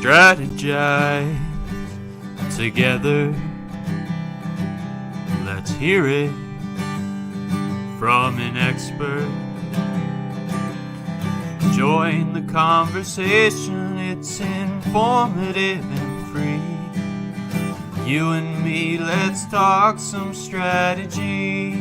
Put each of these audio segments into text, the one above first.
strategize together. Let's hear it from an expert. Join the conversation, it's informative and free. You and me, let's talk some strategy.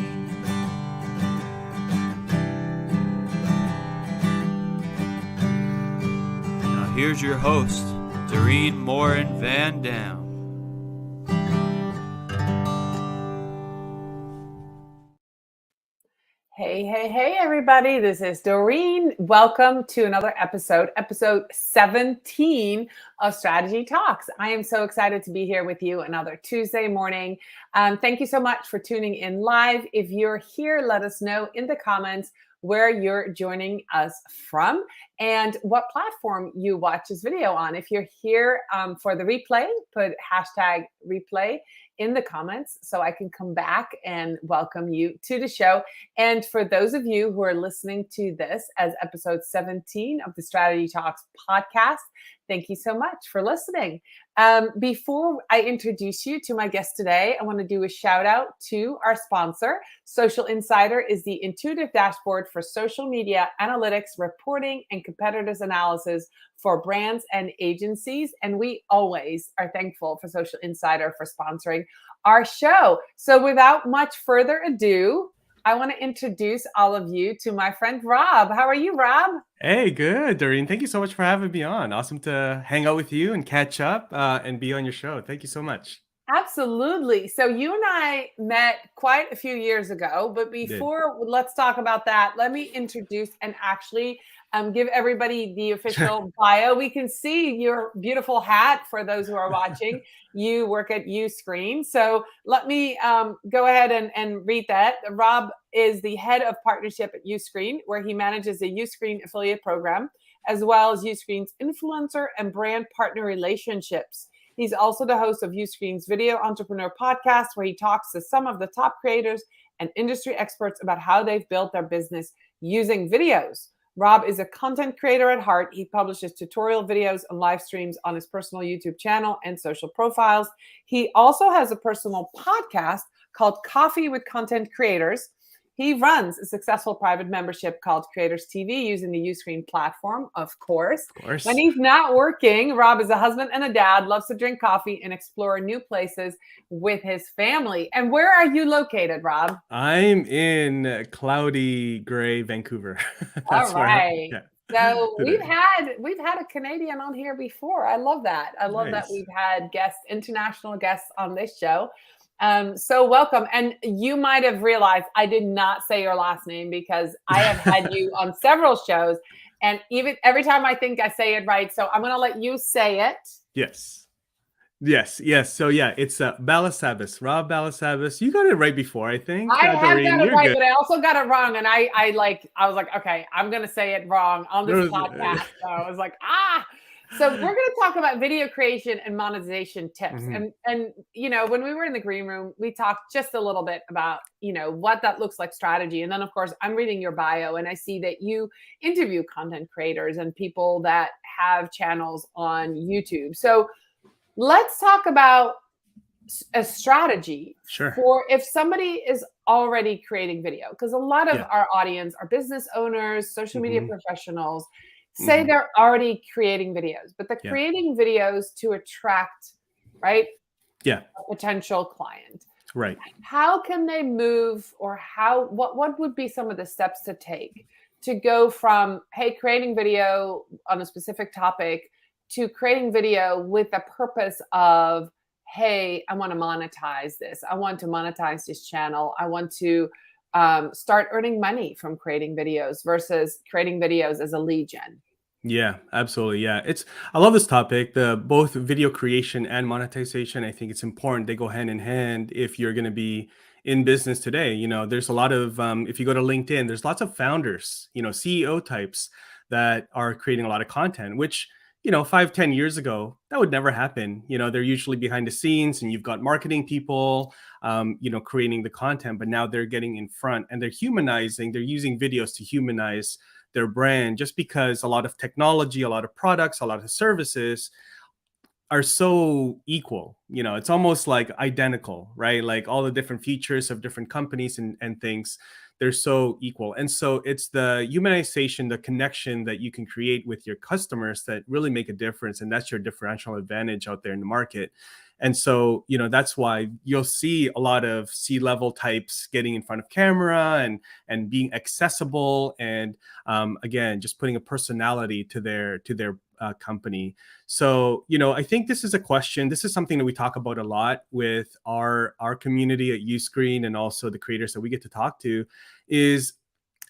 Now here's your host, Dorien Morin-van. Hey, everybody. This is Dorien. Welcome to another episode 17 of Strategy Talks. I am so excited to be here with you another Tuesday morning. Thank you so much for tuning in live. If you're here, let us know in the comments where you're joining us from and what platform you watch this video on. If you're here for the replay, put hashtag replay in the comments so I can come back and welcome you to the show. And for those of you who are listening to this as episode 17 of the Strategy Talks podcast, thank you so much for listening. Before I introduce you to my guest today, I want to do a shout out to our sponsor. Social Insider is the intuitive dashboard for social media analytics, reporting, and competitors analysis for brands and agencies. And we always are thankful for Social Insider for sponsoring our show. So without much further ado, I want to introduce all of you to my friend Rob. How are you, Rob? Hey, good, Dorien. Thank you so much for having me on. Awesome to hang out with you and catch up and be on your show. Thank you so much. Absolutely. So you and I met quite a few years ago, but before let's talk about that, let me introduce and actually give everybody the official bio. We can see your beautiful hat for those who are watching. You work at Uscreen. So let me go ahead and read that. Rob is the head of partnership at Uscreen, where he manages the Uscreen affiliate program, as well as Uscreen's influencer and brand partner relationships. He's also the host of Uscreen's Video Entrepreneur podcast, where he talks to some of the top creators and industry experts about how they've built their business using videos. Rob is a content creator at heart. He publishes tutorial videos and live streams on his personal YouTube channel and social profiles. He also has a personal podcast called Coffee with Content Creators. He runs a successful private membership called Creators TV using the Uscreen platform, of course. When he's not working, Rob is a husband and a dad, loves to drink coffee and explore new places with his family. And where are you located, Rob? I'm in cloudy, gray Vancouver. All right. So we've had a Canadian on here before. I love that. I love that we've had international guests on this show. So welcome. And you might have realized I did not say your last name because I have had you on several shows. And even every time I think I say it right. So I'm going to let you say it. Yes. So yeah, it's Balasabas, Rob Balasabas. You got it right before, I think. I have got it right, but I also got it wrong. And I was like, okay, I'm going to say it wrong on this podcast. So I was like, So we're going to talk about video creation and monetization tips. Mm-hmm. And you know, when we were in the green room, we talked just a little bit about, you know, what that looks like strategy. And then of course, I'm reading your bio and I see that you interview content creators and people that have channels on YouTube. So let's talk about a strategy for if somebody is already creating video, because a lot of our audience are business owners, social media professionals, say they're already creating videos, but they're creating videos to attract, a potential client. Right. How can they move, or what would be some of the steps to take to go from, hey, creating video on a specific topic to creating video with the purpose of, hey, I want to monetize this. I want to monetize this channel. I want to start earning money from creating videos versus creating videos as a lead gen. Yeah, absolutely. Yeah, I love this topic. Both video creation and monetization. I think it's important. They go hand in hand if you're going to be in business today. You know, there's a lot of if you go to LinkedIn, there's lots of founders, CEO types that are creating a lot of content, which 5-10 years ago, that would never happen. They're usually behind the scenes and you've got marketing people, creating the content, but now they're getting in front and they're using videos to humanize their brand, just because a lot of technology, a lot of products, a lot of services are so equal. You know, it's almost like identical, right? Like all the different features of different companies and things, they're so equal. And so it's the humanization, the connection that you can create with your customers that really make a difference. And that's your differential advantage out there in the market. And so, you know, that's why you'll see a lot of C-level types getting in front of camera and being accessible, and again, just putting a personality to their company. So, you know, I think this is a question. This is something that we talk about a lot with our community at Uscreen, and also the creators that we get to talk to. Is,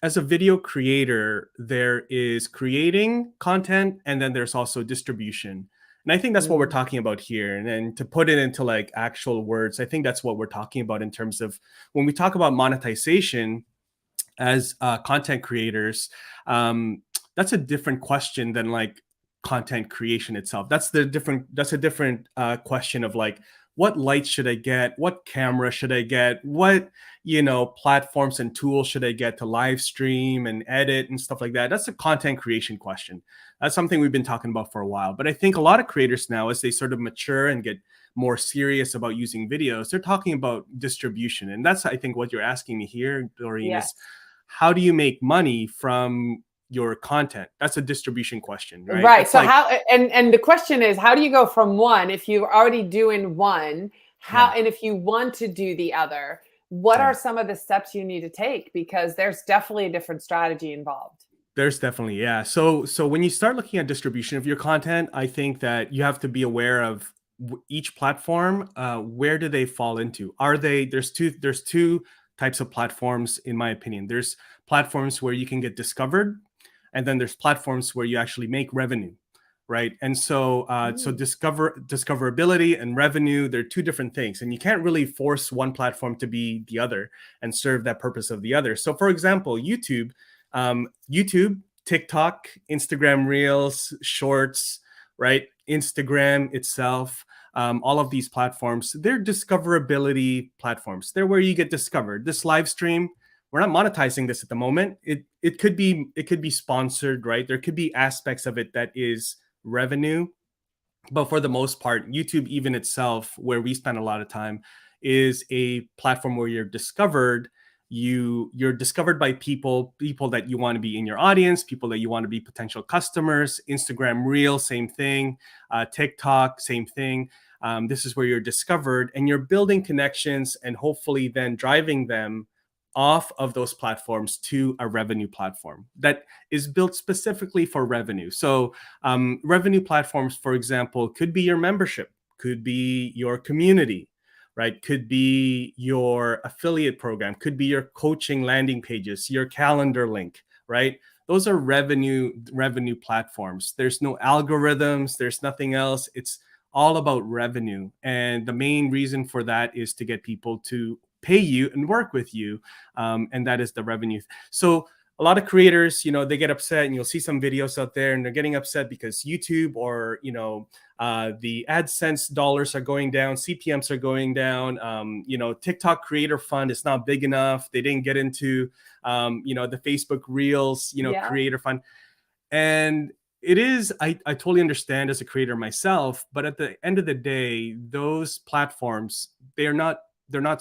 as a video creator, there is creating content, and then there's also distribution. And I think that's what we're talking about here. And then to put it into like actual words, I think that's what we're talking about in terms of when we talk about monetization as content creators. That's a different question than like content creation itself. That's a different question of like, what lights should I get? What camera should I get? What, you know, platforms and tools should I get to live stream and edit and stuff like that? That's a content creation question. That's something we've been talking about for a while. But I think a lot of creators now, as they sort of mature and get more serious about using videos, they're talking about distribution. And that's, I think, what you're asking me here, Dorien, is how do you make money from your content? That's a distribution question, right? Right. That's so like, how, and the question is, how do you go from one, if you're already doing one, and if you want to do the other, what are some of the steps you need to take? Because there's definitely a different strategy involved. There's definitely, yeah. So when you start looking at distribution of your content, I think that you have to be aware of each platform. Where do they fall into? There's two types of platforms, in my opinion. There's platforms where you can get discovered, and then there's platforms where you actually make revenue, right? And so so discoverability and revenue, they're two different things, and you can't really force one platform to be the other and serve that purpose of the other. So for example, YouTube, TikTok, Instagram Reels, Shorts, right? Instagram itself, all of these platforms, they're discoverability platforms. They're where you get discovered. This live stream, we're not monetizing this at the moment. It could be sponsored, right? There could be aspects of it that is revenue, but for the most part, YouTube even itself, where we spend a lot of time, is a platform where you're discovered. You're discovered by people that you want to be in your audience, people that you want to be potential customers. Instagram Reel, same thing. TikTok, same thing. This is where you're discovered, and you're building connections and hopefully then driving them off of those platforms to a revenue platform that is built specifically for revenue. So revenue platforms, for example, could be your membership, could be your community, right? Could be your affiliate program, could be your coaching landing pages, your calendar link, right? Those are revenue platforms. There's no algorithms, there's nothing else. It's all about revenue. And the main reason for that is to get people to pay you and work with you. And that is the revenue. So a lot of creators, you know, they get upset, and you'll see some videos out there, and they're getting upset because YouTube, or, you know, the AdSense dollars are going down, CPMs are going down. You know, TikTok creator fund is not big enough. They didn't get into, you know, the Facebook Reels, you know, creator fund. And it is, I totally understand as a creator myself, but at the end of the day, those platforms, they're not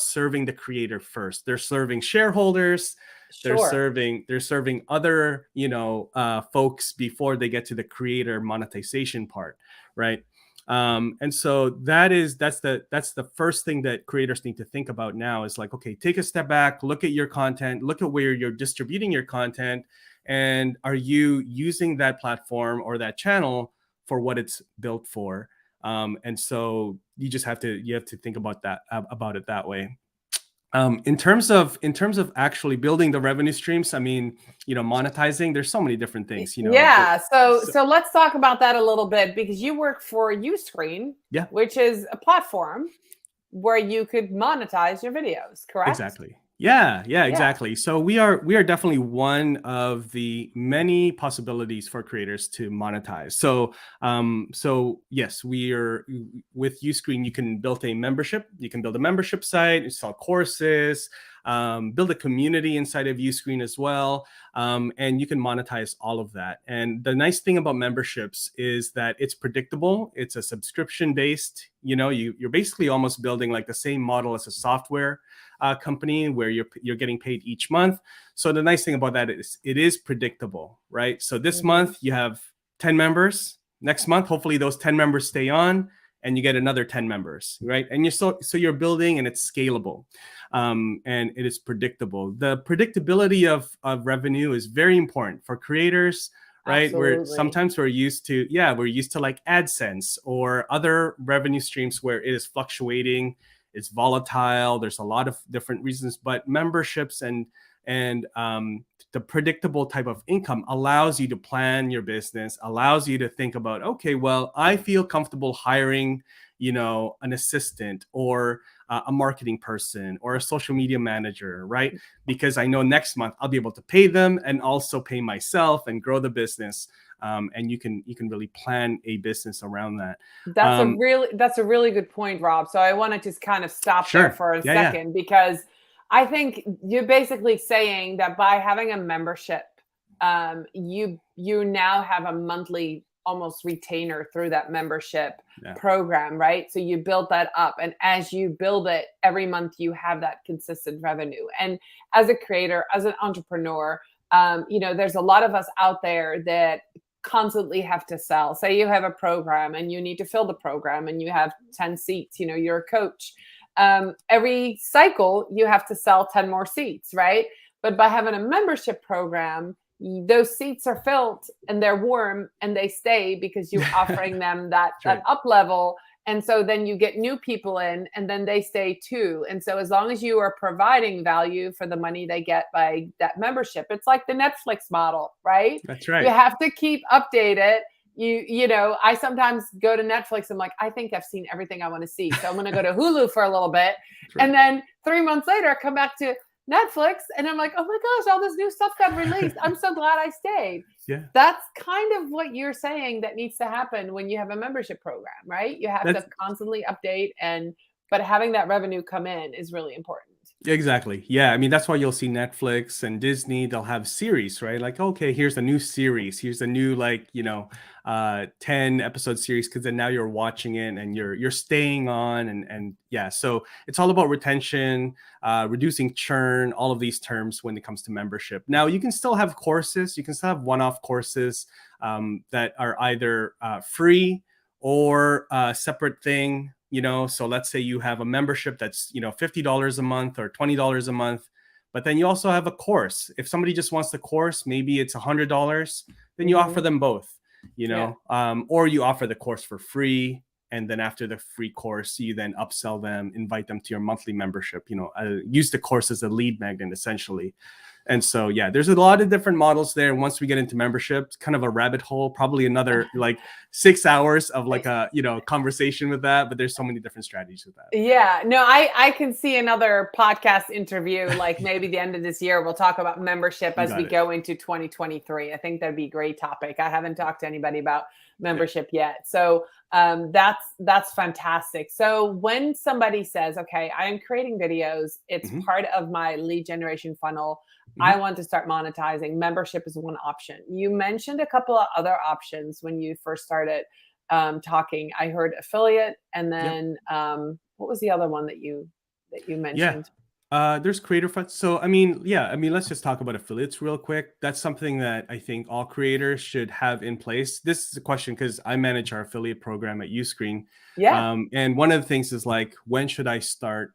serving the creator first. They're serving shareholders. They're serving other, you know, folks before they get to the creator monetization part, right? And so that's the first thing that creators need to think about now is like, okay, take a step back, look at your content, look at where you're distributing your content, and are you using that platform or that channel for what it's built for? And so you just have to think about it that way. In terms of actually building the revenue streams, I mean, you know, monetizing, there's so many different things, you know. Yeah. So let's talk about that a little bit, because you work for Uscreen, which is a platform where you could monetize your videos, correct? Exactly. Yeah, exactly. So we are definitely one of the many possibilities for creators to monetize. So yes, we are with Uscreen. You can build a membership. You can build a membership site, you sell courses. build a community inside of Uscreen as well. And you can monetize all of that. And the nice thing about memberships is that it's predictable. It's a subscription based, you're basically almost building like the same model as a software company where you're getting paid each month. So the nice thing about that is it is predictable, right? So this month you have 10 members. Next month, hopefully those 10 members stay on and you get another 10 members, right? And so you're building and it's scalable, and it is predictable. The predictability of revenue is very important for creators, right? Absolutely. Sometimes we're used to like AdSense or other revenue streams where it is fluctuating, it's volatile. There's a lot of different reasons, but memberships and the predictable type of income allows you to plan your business, allows you to think about, okay, well, I feel comfortable hiring, an assistant or a marketing person or a social media manager, right? Because I know next month I'll be able to pay them and also pay myself and grow the business. And you can really plan a business around that. That's a really good point, Rob. So I want to just kind of stop there for a second, because I think you're basically saying that by having a membership, you now have a monthly almost retainer through that membership program, right? So you build that up, and as you build it, every month you have that consistent revenue. And as a creator, as an entrepreneur, there's a lot of us out there that constantly have to sell. Say you have a program and you need to fill the program and you have 10 seats, you're a coach. Every cycle you have to sell 10 more seats, right? But by having a membership program, those seats are filled and they're warm and they stay because you're offering them that up level. And so then you get new people in and then they stay too. And so as long as you are providing value for the money they get by that membership, it's like the Netflix model, right? That's right. You have to keep updated. I sometimes go to Netflix. I'm like, I think I've seen everything I want to see. So I'm going to go to Hulu for a little bit. Right. And then 3 months later, I come back to Netflix and I'm like, oh my gosh, all this new stuff got released. I'm so glad I stayed. Yeah. That's kind of what you're saying that needs to happen when you have a membership program, right? You have to constantly update, but having that revenue come in is really important. Exactly. Yeah. I mean, that's why you'll see Netflix and Disney, they'll have series, right? Like, okay, here's a new series. Here's a new 10 episode series, because then now you're watching it and you're staying on and yeah. So it's all about retention, reducing churn, all of these terms when it comes to membership. Now you can still have courses, you can still have one-off courses that are either free or a separate thing. So let's say you have a membership that's, $50 a month or $20 a month, but then you also have a course. If somebody just wants the course, maybe it's $100, then you offer them both, or you offer the course for free. And then after the free course, you then upsell them, invite them to your monthly membership, use the course as a lead magnet essentially. And so, yeah, there's a lot of different models there. Once we get into memberships, kind of a rabbit hole, probably another 6 hours of conversation with that. But there's so many different strategies with that. Yeah, no, I can see another podcast interview, like maybe the end of this year. We'll talk about membership as we go into 2023. I think that'd be a great topic. I haven't talked to anybody about membership yet. So that's fantastic. So when somebody says, okay, I am creating videos, it's part of my lead generation funnel. I want to start monetizing. Membership is one option. You mentioned a couple of other options when you first started talking. I heard affiliate, and then what was the other one that you mentioned? There's creator funds. So, let's just talk about affiliates real quick. That's something that I think all creators should have in place. This is a question because I manage our affiliate program at Uscreen. Yeah. And one of the things is when should I start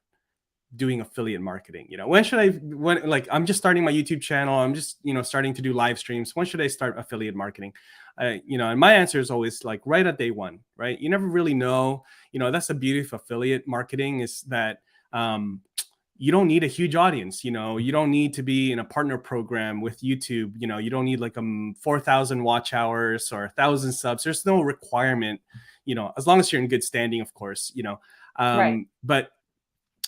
doing affiliate marketing? I'm just starting my YouTube channel. I'm just, starting to do live streams. When should I start affiliate marketing? And my answer is always right at day one, right? You never really know, that's the beauty of affiliate marketing is that, you don't need a huge audience, you don't need to be in a partner program with YouTube. You don't need 4,000 watch hours or 1,000 subs. There's no requirement, as long as you're in good standing, of course, Right. But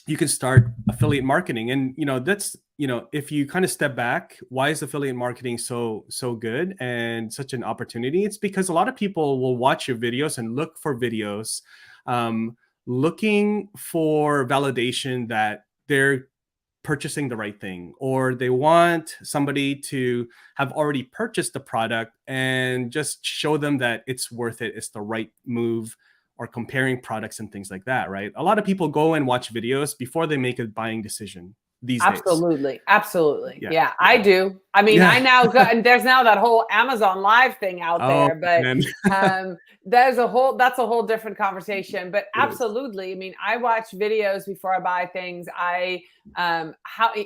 you can start affiliate marketing. And, that's, if you kind of step back, why is affiliate marketing so good and such an opportunity? It's because a lot of people will watch your videos and look for videos, looking for validation that their purchasing the right thing, or they want somebody to have already purchased the product and just show them that it's worth it, it's the right move, or comparing products and things like that, right? A lot of people go and watch videos before they make a buying decision these days. Absolutely. Yeah, I do. I mean, I now go, and there's now that whole Amazon Live thing out there, but that's a whole different conversation. But absolutely, I mean, I watch videos before I buy things.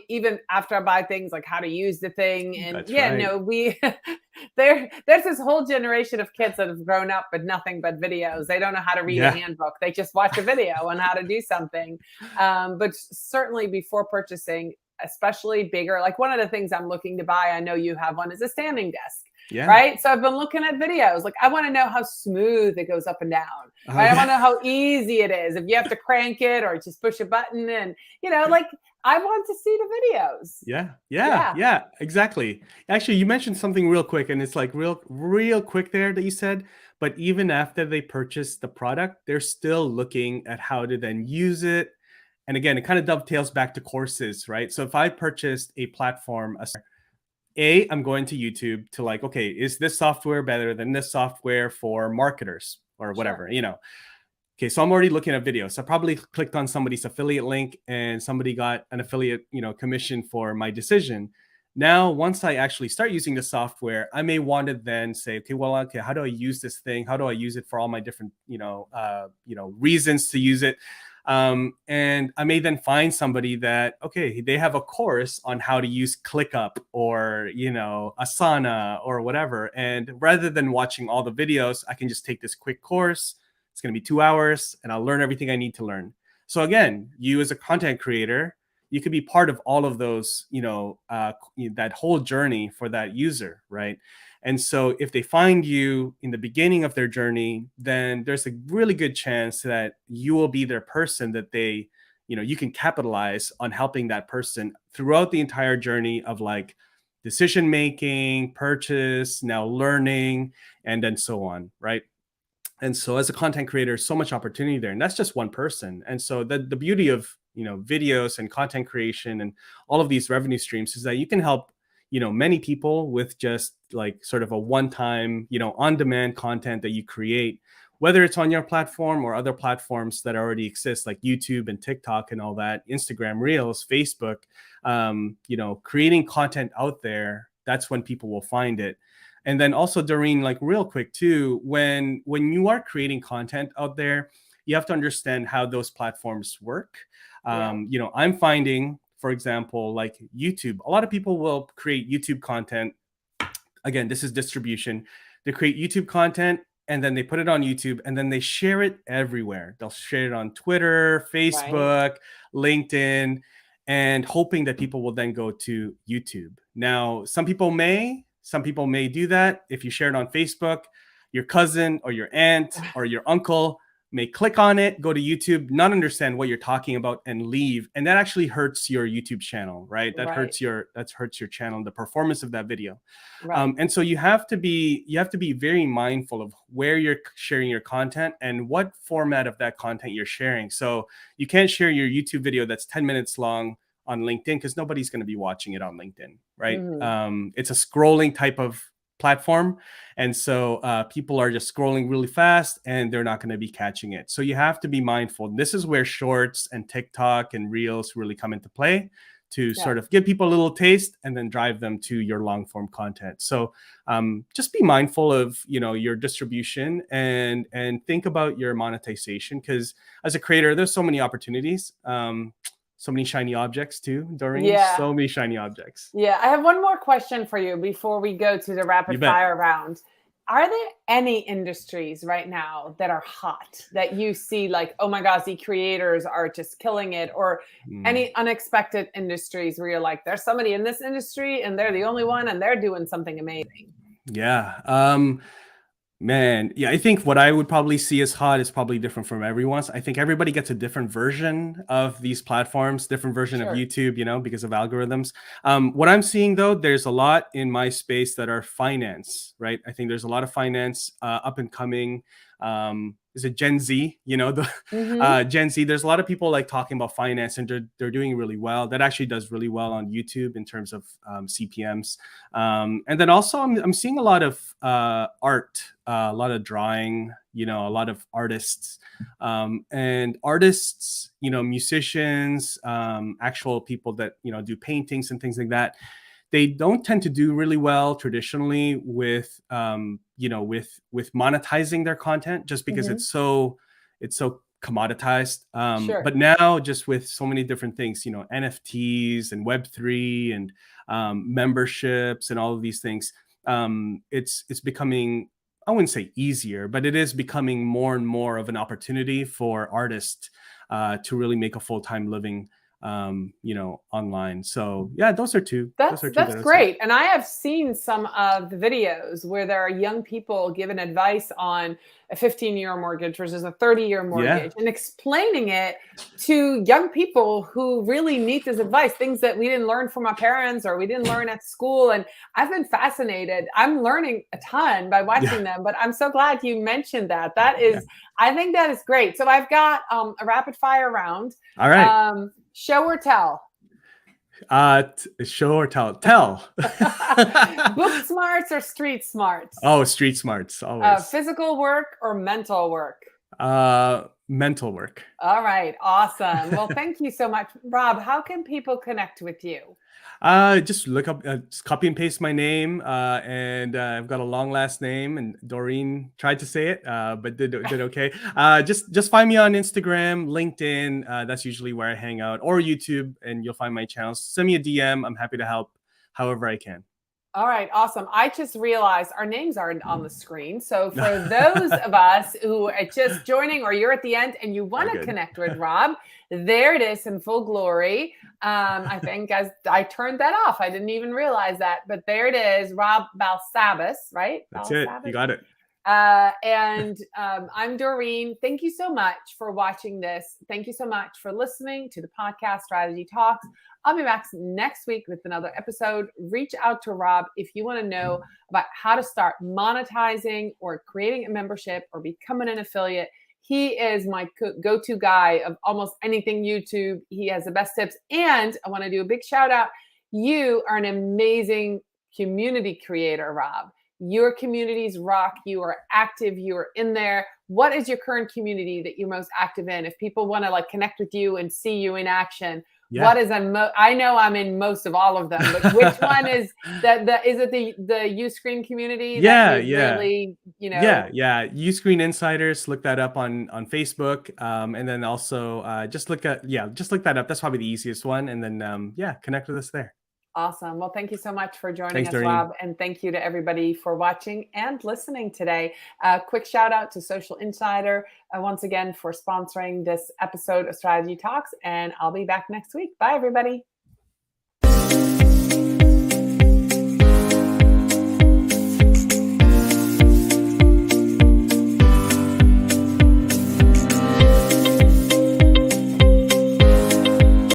Even after I buy things, like how to use the thing, and there's this whole generation of kids that have grown up with nothing but videos. They don't know how to read a handbook. They just watch a video on how to do something. But certainly before purchasing, especially bigger, like one of the things I'm looking to buy, I know you have one, is a standing desk. Right. So I've been looking at videos. Like, I want to know how smooth it goes up and down. Right? I want to know how easy it is. If you have to crank it or just push a button, and like, I want to see the videos. Yeah, exactly. Actually, you mentioned something real quick, and it's like real quick there that you said, but even after they purchase the product, they're still looking at how to then use it. And again, it kind of dovetails back to courses, right? So if I purchased a platform, I'm going to YouTube to like, okay, is this software better than this software for marketers or whatever, Okay, so I'm already looking at videos. So I probably clicked on somebody's affiliate link and somebody got an affiliate, commission for my decision. Now, once I actually start using the software, I may want to then say, okay, how do I use this thing? How do I use it for all my different, reasons to use it? And I may then find somebody that, okay, they have a course on how to use ClickUp or, Asana or whatever. And rather than watching all the videos, I can just take this quick course. It's going to be 2 hours and I'll learn everything I need to learn. So again, you as a content creator, you could be part of all of those, that whole journey for that user, right? And so if they find you in the beginning of their journey, then there's a really good chance that you will be their person that they, you can capitalize on helping that person throughout the entire journey of like decision-making, purchase, now learning, and then so on, right? And so as a content creator, so much opportunity there. And that's just one person. And so the beauty of, videos and content creation and all of these revenue streams is that you can help, many people with just like sort of a one-time, on-demand content that you create, whether it's on your platform or other platforms that already exist, like YouTube and TikTok and all that, Instagram Reels, Facebook, creating content out there. That's when people will find it. And then also, Dorien, like real quick too, when you are creating content out there, you have to understand how those platforms work. I'm finding, for example, like YouTube, a lot of people will create YouTube content. Again, this is distribution. They create YouTube content and then they put it on YouTube and then they share it everywhere. They'll share it on Twitter, Facebook, LinkedIn, and hoping that people will then go to YouTube. Now, some people may do that. If you share it on Facebook, your cousin or your aunt or your uncle may click on it, go to YouTube, not understand what you're talking about and leave. And that actually hurts your YouTube channel, right? That hurts your channel, the performance of that video. Right. And so you have to be very mindful of where you're sharing your content and what format of that content you're sharing. So you can't share your YouTube video that's 10 minutes long on LinkedIn because nobody's going to be watching it on LinkedIn, right? It's a scrolling type of platform. And so people are just scrolling really fast and they're not going to be catching it. So you have to be mindful. This is where shorts and TikTok and Reels really come into play to sort of give people a little taste and then drive them to your long form content. So just be mindful of, your distribution and think about your monetization, because as a creator, there's so many opportunities. So many shiny objects too, Dorien. Yeah. So many shiny objects. Yeah. I have one more question for you before we go to the rapid fire round. Are there any industries right now that are hot that you see like, oh my gosh, the creators are just killing it, or any unexpected industries where you're like, there's somebody in this industry and they're the only one and they're doing something amazing? Yeah. Man, yeah, I think what I would probably see as hot is probably different from everyone's. I think everybody gets a different version of these platforms, different version of YouTube, because of algorithms. What I'm seeing though, there's a lot in my space that are finance, right? I think there's a lot of finance up and coming. is it Gen Z? You know, the Gen Z. There's a lot of people like talking about finance, and they're doing really well. That actually does really well on YouTube in terms of CPMs. And then also I'm seeing a lot of art, a lot of drawing. You know, a lot of artists, and artists. You know, musicians, actual people that do paintings and things like that. They don't tend to do really well traditionally with with monetizing their content, just because it's so commoditized. Sure. But now, just with so many different things, NFTs and Web3 and memberships and all of these things, it's becoming, I wouldn't say easier, but it is becoming more and more of an opportunity for artists to really make a full-time living online. So yeah, those are two. That's great. And I have seen some of the videos where there are young people giving advice on a 15-year mortgage versus a 30-year mortgage, and explaining it to young people who really need this advice, things that we didn't learn from our parents or we didn't learn at school. And I've been fascinated. I'm learning a ton by watching them, but I'm so glad you mentioned that. That is, I think that is great. So I've got a rapid fire round. All right. Show or tell? Show or tell? Tell. Book smarts or street smarts? Oh, street smarts, always. Physical work or mental work? Mental work. All right, awesome. Well, thank you so much, Rob. How can people connect with you? Just look up, just copy and paste my name, and I've got a long last name, and Dorien tried to say it, but did okay. Just find me on Instagram, LinkedIn. That's usually where I hang out, or YouTube, and you'll find my channels. Send me a DM. I'm happy to help however I can. All right, awesome. I just realized our names aren't on the screen. So for those of us who are just joining, or you're at the end and you want to connect with Rob, there it is in full glory. I think as I turned that off, I didn't even realize that, but there it is, Rob Balasabas, right? That's it. You got it. And I'm Dorien. Thank you so much for watching this. Thank you so much for listening to the podcast Strategy Talks. I'll be back next week with another episode. Reach out to Rob if you want to know about how to start monetizing or creating a membership or becoming an affiliate. He is my go-to guy of almost anything YouTube. He has the best tips. And I want to do a big shout out. You are an amazing community creator, Rob. Your communities rock. You are active. You are in there. What is your current community that you're most active in? If people want to connect with you and see you in action, what is I know I'm in most of all of them, but which one is that? Is it the Uscreen community? Really, Uscreen Insiders. Look that up on Facebook, and then also just look that up. That's probably the easiest one, and then connect with us there. Awesome. Well, thank you so much for joining us, Rob. And thank you to everybody for watching and listening today. Quick shout out to Social Insider once again for sponsoring this episode of Strategy Talks. And I'll be back next week. Bye, everybody.